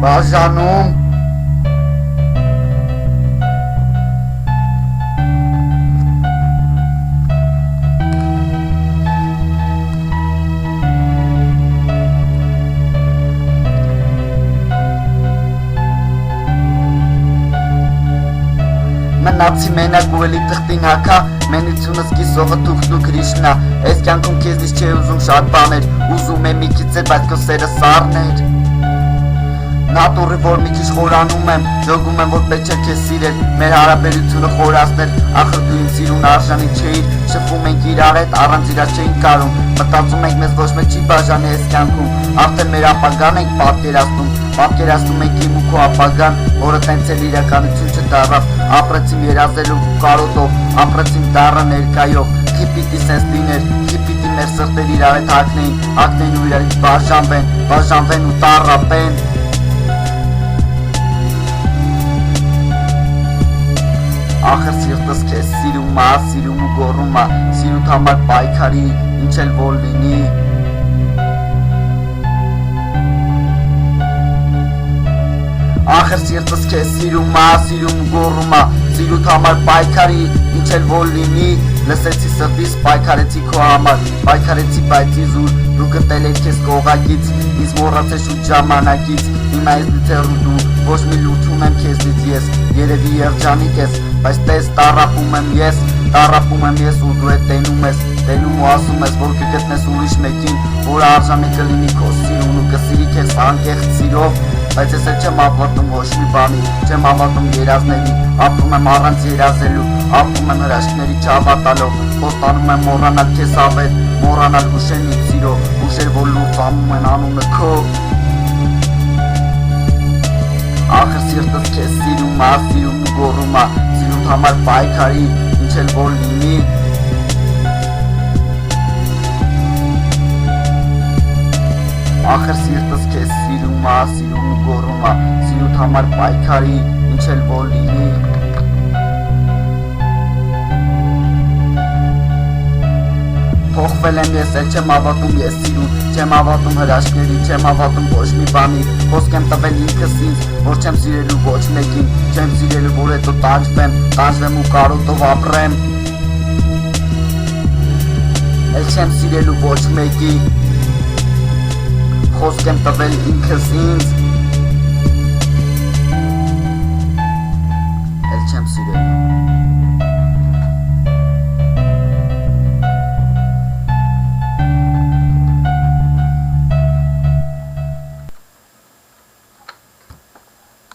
բաժանում Մնացի մենակ ու էլի թղթին հակա Մենությունս կիսողը թուղթ ու Կրիշնա Այս կյանքում քեզնից չէ ուզում շատ բաներ Ուզում եմ մի քիչ էլ բայց քո սերը սառներ Նատուրի որ մի քիչ խորանում եմ Ջոգում եմ որ պետք չէ քեզ սիրել Մեր հարաբերությունը խորացնել Ախր դու իմ սիրուն արժանի չէիր Շփվում ենք իրար հետ առանց իրար չէինք կարում Մտածում ենք մեզ ոչ մեկ չի բաժանի այս կյանքում Արդեն մեր ապագան ենք պատկերացնում ենք իմ ու քո ապագան Որը տենց էլ իրականություն չդառավ Ապրեցիմ երազելով ու կարոտով Ապրեցիմ դառը ներկայով Քի պիտի սենց լիներ Քի պիտի մեր սրտեր իրար հետ հագնեին ու իրարից բաժանվեն ու տառապեն Ախր սիրտս քեզ սիրում ու գոռում Սիրուդ համար պայքարի ինչ էլ որ լինի Ախր սիրտս քեզ սիրում ու գոռում Սիրուդ համար պայքարի ինչ էլ որ լինի Լսեցի սրտիս պայքարեցի քո համար Պայքարեցի բայց իզուր Դու գտել ես քեզ կողակից Ինձ մոռացել շուտ ժամանակից Հիմա ես դու դու Ոչ մի լուր չունեմ քեզնից ես Երևի երջանիկ ես Բայց տես տառապում եմ ես ու դու հետ տենում ու ասում ես որ կգտնես ուրիշ մեկին Որ արժանի կլինի քո սիրուն ու կսիրի քեզ անկեղծ սիրով Բայց ես էլ չեմ ավարտում ոչ մի բանի Չեմ ավարտում երազների Ապրում եմ առանց երազելու Ապրում եմ հրաշքների չհավատալով Խոստանում եմ մոռանալ քեզ ավել Մոռանալ հուշել իմ սիրո Հուշել որ լուրջ անում են անունը քո Ախր սիրտս քեզ սիրում ու գոռում Սիրուդ համար պայքարի ինչ էլ որ լինի Ախր սիրտս քեզ սիրում ու գոռում Սիրուդ համար պայքարի ինչ էլ որ լինի Փոխվել եմ ես էլ չեմ ավատում ես սիրուն Չեմ ավատում հրաշքների, չեմ ավատում ոչ մի բանի Խոսք եմ տվել ինքս ինձ, որ չեմ սիրելու ոչ մեկին Չեմ սիրելու որ հետո տանջվեմ ու կարոտով ապրեմ Էլ չեմ սիրելու ոչ մեկի Խոսք եմ տվել ինքս ինձ